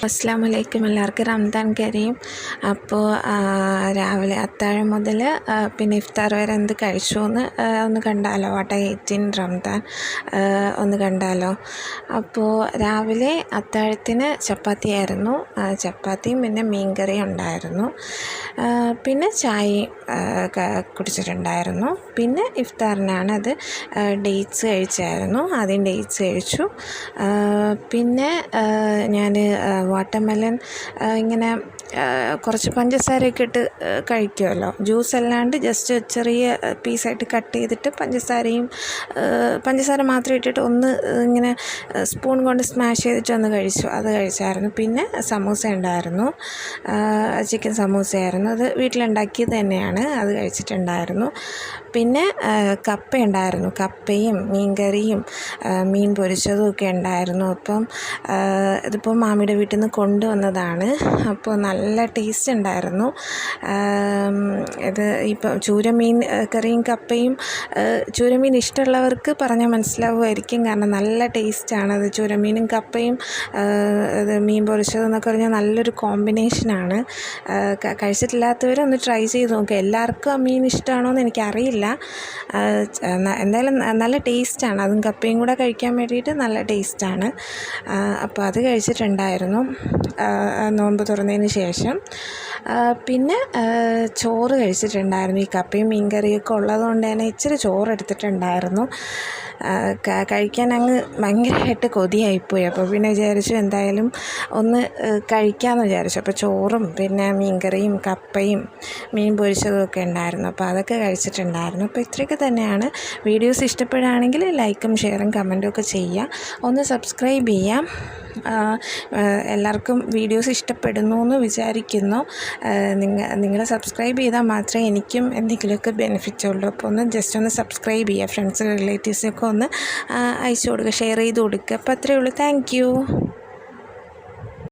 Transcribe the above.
അസ്സലാമു അലൈക്കും. എല്ലാവർക്കും റംദാൻ കരീം. അപ്പോൾ രാവിലെ അത്താഴം മുതൽ പിന്നെ ഇഫ്താർ വരെ എന്ത് കഴിച്ചു എന്ന് ഒന്ന് കണ്ടാലോ? വാട്ട് ഐ ഏറ്റ് ഇൻ റംദാൻ ഒന്ന് കണ്ടാലോ? അപ്പോൾ രാവിലെ അത്താഴത്തിന് ചപ്പാത്തിയായിരുന്നു. ചപ്പാത്തിയും പിന്നെ മീൻകറിയും ഉണ്ടായിരുന്നു. പിന്നെ ചായയും കുടിച്ചിട്ടുണ്ടായിരുന്നു. പിന്നെ ഇഫ്താറിനാണ് അത് ഡേറ്റ്സ് കഴിച്ചായിരുന്നു. ആദ്യം ഡേറ്റ്സ് കഴിച്ചു. പിന്നെ ഞാൻ വാട്ടർമെലൺ ഇങ്ങനെ കുറച്ച് പഞ്ചസാരയൊക്കെ ഇട്ട് കഴിക്കുമല്ലോ, ജ്യൂസ് അല്ലാണ്ട് ജസ്റ്റ് ചെറിയ പീസായിട്ട് കട്ട് ചെയ്തിട്ട് പഞ്ചസാര മാത്രം ഇട്ടിട്ട് ഒന്ന് ഇങ്ങനെ സ്പൂൺ കൊണ്ട് സ്മാഷ് ചെയ്തിട്ട് ഒന്ന് കഴിച്ചു. അത് കഴിച്ചായിരുന്നു. പിന്നെ സമൂസ ഉണ്ടായിരുന്നു, ചിക്കൻ സമൂസയായിരുന്നു. അത് വീട്ടിലുണ്ടാക്കിയത് തന്നെയാണ്, അത് കഴിച്ചിട്ടുണ്ടായിരുന്നു. പിന്നെ കപ്പ ഉണ്ടായിരുന്നു, കപ്പയും മീൻകറിയും മീൻ പൊരിച്ചതും ഒക്കെ ഉണ്ടായിരുന്നു. അപ്പം ഇതിപ്പോൾ മാമിയുടെ വീട്ടിൽ നിന്ന് കൊണ്ടുവന്നതാണ്. അപ്പോൾ നല്ല ടേസ്റ്റ് ഉണ്ടായിരുന്നു. ഇത് ഇപ്പം ചൂരമീൻ കറിയും കപ്പയും, ചൂരമീൻ ഇഷ്ടമുള്ളവർക്ക് പറഞ്ഞാൽ മനസ്സിലാവുമായിരിക്കും, കാരണം നല്ല ടേസ്റ്റാണ് അത്. ചൂരമീനും കപ്പയും ഇത് മീൻ പൊരിച്ചതെന്നൊക്കെ പറഞ്ഞാൽ നല്ലൊരു കോമ്പിനേഷനാണ്. കഴിച്ചിട്ടില്ലാത്തവരൊന്ന് ട്രൈ ചെയ്ത് നോക്കുക. എല്ലാവർക്കും ആ മീൻ ഇഷ്ടമാണോ എന്ന് എനിക്കറിയില്ല. എന്തായാലും നല്ല ടേസ്റ്റാണ്, അതും കപ്പയും കൂടെ കഴിക്കാൻ വേണ്ടിയിട്ട് നല്ല ടേസ്റ്റാണ്. അപ്പോൾ അത് കഴിച്ചിട്ടുണ്ടായിരുന്നു നോമ്പ് തുറന്നതിന് ശേഷം. പിന്നെ ചോറ് കഴിച്ചിട്ടുണ്ടായിരുന്നു. ഈ കപ്പയും മീൻകറിയൊക്കെ ഉള്ളതുകൊണ്ട് തന്നെ ഇച്ചിരി ചോറ് എടുത്തിട്ടുണ്ടായിരുന്നു. കഴിക്കാൻ അങ്ങ് ഭയങ്കരമായിട്ട് കൊതിയായിപ്പോയി. അപ്പോൾ പിന്നെ വിചാരിച്ചു എന്തായാലും ഒന്ന് കഴിക്കാമെന്ന് വിചാരിച്ചു. അപ്പോൾ ചോറും പിന്നെ മീൻകറിയും കപ്പയും മീൻ പൊരിച്ചതും ഒക്കെ ഉണ്ടായിരുന്നു. അപ്പോൾ അതൊക്കെ കഴിച്ചിട്ടുണ്ടായിരുന്നു. അപ്പോൾ ഇത്രയൊക്കെ തന്നെയാണ്. വീഡിയോസ് ഇഷ്ടപ്പെടുകയാണെങ്കിൽ ലൈക്കും ഷെയറും കമൻറ്റും ഒക്കെ ചെയ്യുക. ഒന്ന് സബ്സ്ക്രൈബ് ചെയ്യാം. എല്ലാവർക്കും വീഡിയോസ് ഇഷ്ടപ്പെടുന്നു എന്ന് വിചാരിക്കുന്നു. നിങ്ങൾ സബ്സ്ക്രൈബ് ചെയ്താൽ മാത്രമേ എനിക്കും എന്തെങ്കിലുമൊക്കെ ബെനിഫിറ്റ് ഉള്ളൂ. അപ്പോൾ ഒന്ന് സബ്സ്ക്രൈബ് ചെയ്യുക. ഫ്രണ്ട്സ് റിലേറ്റീവ്സൊക്കെ ഒന്ന് അയച്ചു കൊടുക്കുക, ഷെയർ ചെയ്ത് കൊടുക്കുക. അപ്പോൾ അത്രയേ ഉള്ളൂ. Thank you.